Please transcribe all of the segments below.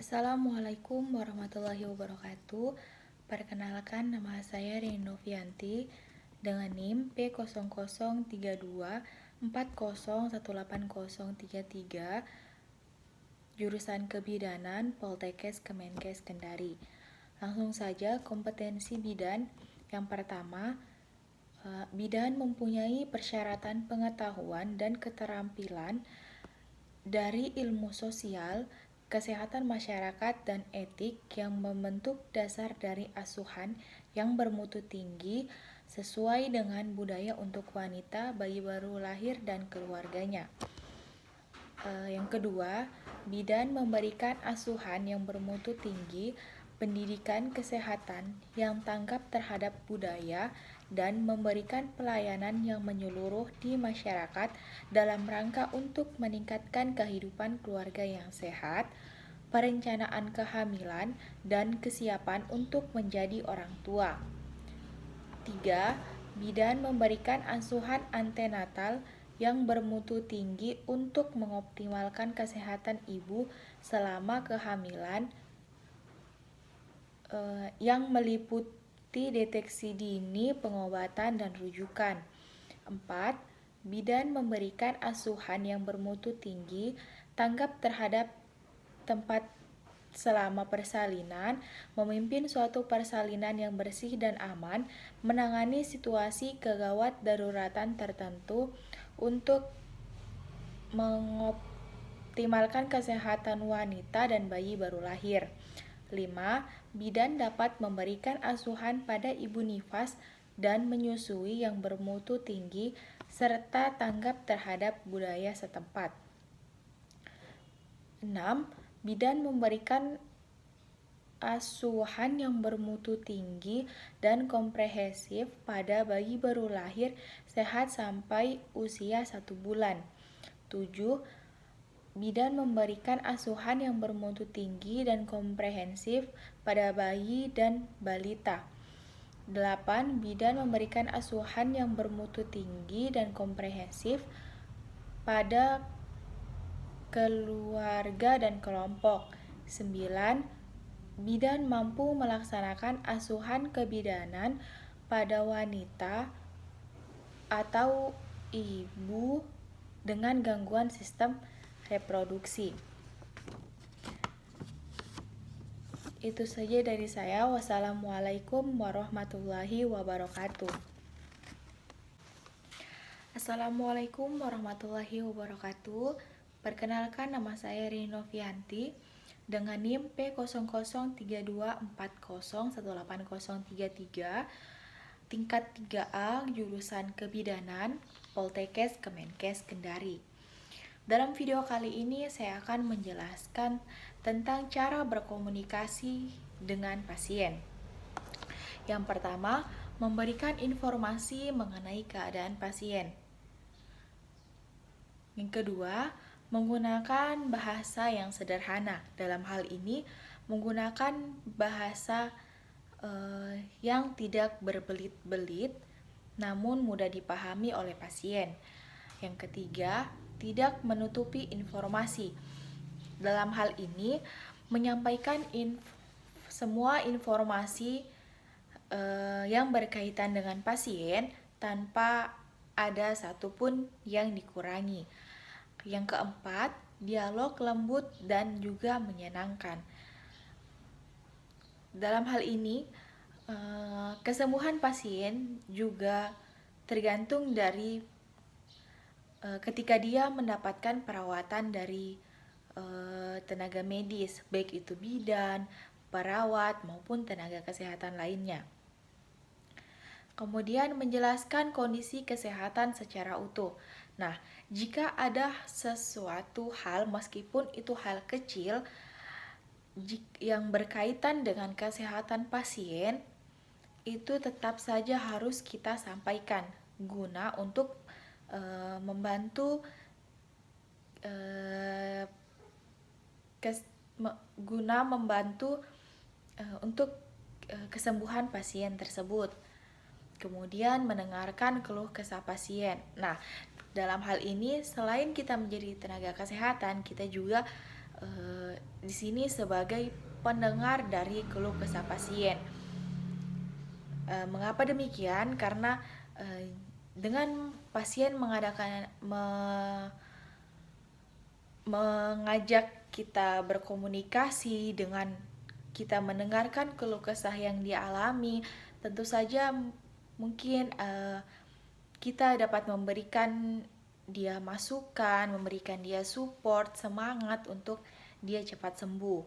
Assalamualaikum warahmatullahi wabarakatuh. Perkenalkan, nama saya Rini Novianti dengan NIM P0032401803 jurusan Kebidanan Poltekkes Kemenkes Kendari. Langsung saja kompetensi bidan. Yang pertama, bidan mempunyai persyaratan pengetahuan dan keterampilan dari ilmu sosial, kesehatan masyarakat, dan etik yang membentuk dasar dari asuhan yang bermutu tinggi sesuai dengan budaya untuk wanita, bayi baru lahir, dan keluarganya. Yang kedua, bidan memberikan asuhan yang bermutu tinggi, pendidikan kesehatan yang tanggap terhadap budaya, dan memberikan pelayanan yang menyeluruh di masyarakat dalam rangka untuk meningkatkan kehidupan keluarga yang sehat, perencanaan kehamilan, dan kesiapan untuk menjadi orang tua. 3. Bidan memberikan asuhan antenatal yang bermutu tinggi untuk mengoptimalkan kesehatan ibu selama kehamilan yang meliputi deteksi dini, pengobatan, dan rujukan. 4. Bidan memberikan asuhan yang bermutu tinggi, tanggap terhadap tempat selama persalinan, memimpin suatu persalinan yang bersih dan aman, menangani situasi kegawat daruratan tertentu untuk mengoptimalkan kesehatan wanita dan bayi baru lahir. 5. Bidan dapat memberikan asuhan pada ibu nifas dan menyusui yang bermutu tinggi serta tanggap terhadap budaya setempat. 6. Bidan memberikan asuhan yang bermutu tinggi dan komprehensif pada bayi baru lahir sehat sampai usia 1 bulan. 7. Bidan memberikan asuhan yang bermutu tinggi dan komprehensif pada bayi dan balita. 8. Bidan memberikan asuhan yang bermutu tinggi dan komprehensif pada keluarga dan kelompok. 9. Bidan mampu melaksanakan asuhan kebidanan pada wanita atau ibu dengan gangguan sistem reproduksi. Itu saja dari saya. Wassalamualaikum warahmatullahi wabarakatuh. Assalamualaikum warahmatullahi wabarakatuh. Perkenalkan, nama saya Rini Novianti dengan NIM P0032401803 tingkat 3A jurusan Kebidanan Poltekkes Kemenkes Kendari. Dalam video kali ini saya akan menjelaskan tentang cara berkomunikasi dengan pasien. Yang pertama, memberikan informasi mengenai keadaan pasien. Yang kedua, menggunakan bahasa yang sederhana. Dalam hal ini, menggunakan bahasa yang tidak berbelit-belit namun mudah dipahami oleh pasien. Yang ketiga, tidak menutupi informasi. Dalam hal ini, menyampaikan semua informasi yang berkaitan dengan pasien tanpa ada satupun yang dikurangi. Yang keempat, dialog lembut dan juga menyenangkan. Dalam hal ini, kesembuhan pasien juga tergantung dari ketika dia mendapatkan perawatan dari tenaga medis, baik itu bidan, perawat, maupun tenaga kesehatan lainnya. Kemudian menjelaskan kondisi kesehatan secara utuh. Nah, jika ada sesuatu hal, meskipun itu hal kecil, yang berkaitan dengan kesehatan pasien, itu tetap saja harus kita sampaikan guna untuk membantu untuk kesembuhan pasien tersebut. Kemudian mendengarkan keluh kesah pasien. Nah, dalam hal ini selain kita menjadi tenaga kesehatan, kita juga di sini sebagai pendengar dari keluh kesah pasien. Mengapa demikian? Karena dengan pasien mengajak kita berkomunikasi, dengan kita mendengarkan keluh kesah yang dia alami, tentu saja mungkin kita dapat memberikan dia masukan, memberikan dia support, semangat untuk dia cepat sembuh.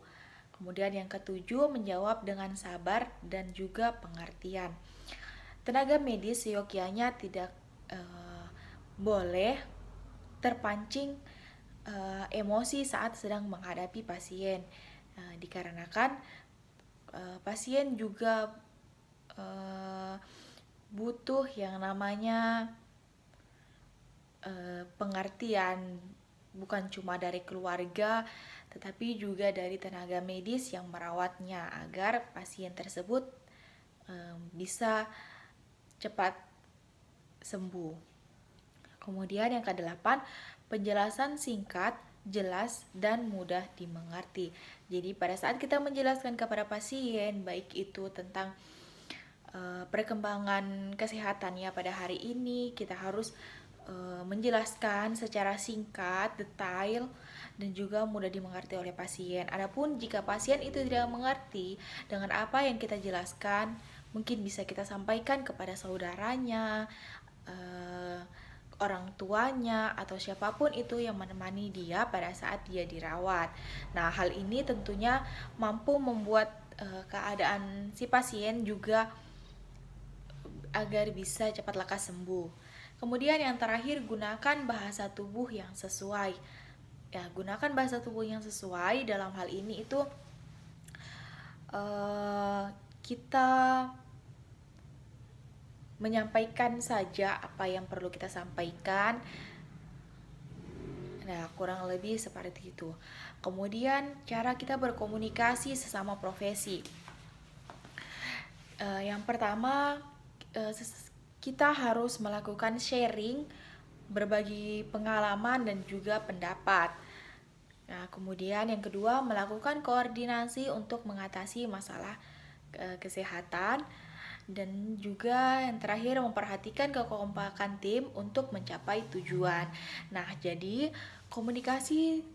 Kemudian yang ketujuh, menjawab dengan sabar dan juga pengertian. Tenaga medis seyogyanya tidak boleh terpancing emosi saat sedang menghadapi pasien, dikarenakan pasien juga butuh yang namanya pengertian, bukan cuma dari keluarga tetapi juga dari tenaga medis yang merawatnya, agar pasien tersebut bisa cepat sembuh. Kemudian yang kedelapan, penjelasan singkat, jelas, dan mudah dimengerti. Jadi pada saat kita menjelaskan kepada pasien, baik itu tentang perkembangan kesehatannya pada hari ini, kita harus menjelaskan secara singkat, detail, dan juga mudah dimengerti oleh pasien. Adapun jika pasien itu tidak mengerti dengan apa yang kita jelaskan, mungkin bisa kita sampaikan kepada saudaranya, orang tuanya, atau siapapun itu yang menemani dia pada saat dia dirawat. Nah, hal ini tentunya mampu membuat keadaan si pasien juga agar bisa cepat lekas sembuh. Kemudian yang terakhir, gunakan bahasa tubuh yang sesuai. Ya, gunakan bahasa tubuh yang sesuai dalam hal ini itu kita menyampaikan saja apa yang perlu kita sampaikan. Nah, kurang lebih seperti itu. Kemudian cara kita berkomunikasi sesama profesi. Yang pertama, kita harus melakukan sharing, berbagi pengalaman dan juga pendapat. Nah, kemudian yang kedua, melakukan koordinasi untuk mengatasi masalah kesehatan. Dan juga yang terakhir, memperhatikan kekompakan tim untuk mencapai tujuan. Nah, jadi komunikasi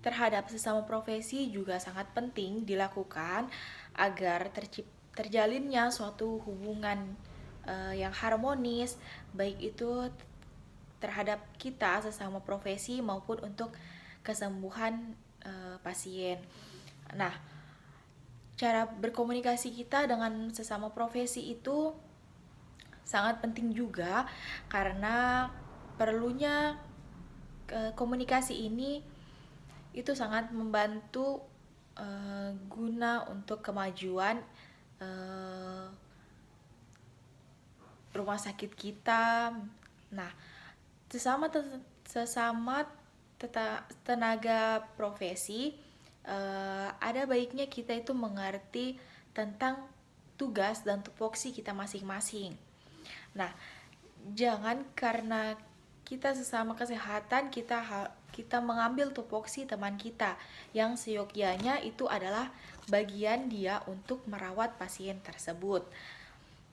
terhadap sesama profesi juga sangat penting dilakukan agar terjalinnya suatu hubungan yang harmonis, baik itu terhadap kita sesama profesi maupun untuk kesembuhan pasien. Nah, cara berkomunikasi kita dengan sesama profesi itu sangat penting juga, karena perlunya komunikasi ini itu sangat membantu guna untuk kemajuan rumah sakit kita. Nah, sesama tenaga profesi, ada baiknya kita itu mengerti tentang tugas dan tupoksi kita masing-masing. Nah, jangan karena kita sesama kesehatan kita mengambil tupoksi teman kita yang seyogyanya itu adalah bagian dia untuk merawat pasien tersebut.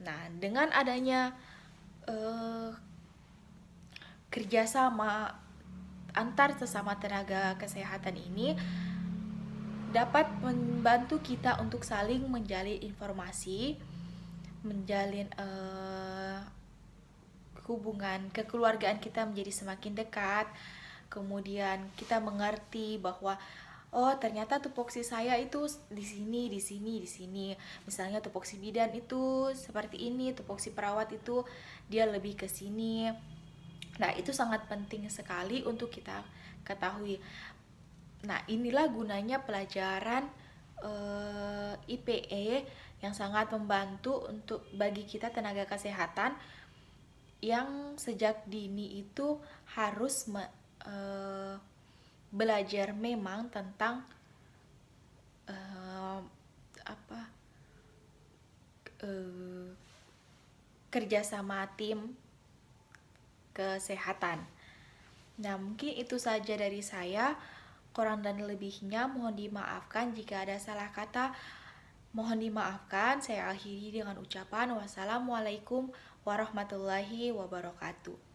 Nah, dengan adanya kerjasama antar sesama tenaga kesehatan ini dapat membantu kita untuk saling menjalin informasi, menjalin hubungan kekeluargaan kita menjadi semakin dekat. Kemudian kita mengerti bahwa oh, ternyata tupoksi saya itu di sini, di sini, di sini. Misalnya tupoksi bidan itu seperti ini, tupoksi perawat itu dia lebih ke sini. Nah, itu sangat penting sekali untuk kita ketahui. Nah, inilah gunanya pelajaran IPE yang sangat membantu untuk bagi kita tenaga kesehatan yang sejak dini itu harus belajar memang tentang kerjasama tim kesehatan. Nah, mungkin itu saja dari saya. Kurang dan lebihnya mohon dimaafkan jika ada salah kata. Mohon dimaafkan, saya akhiri dengan ucapan wassalamualaikum warahmatullahi wabarakatuh.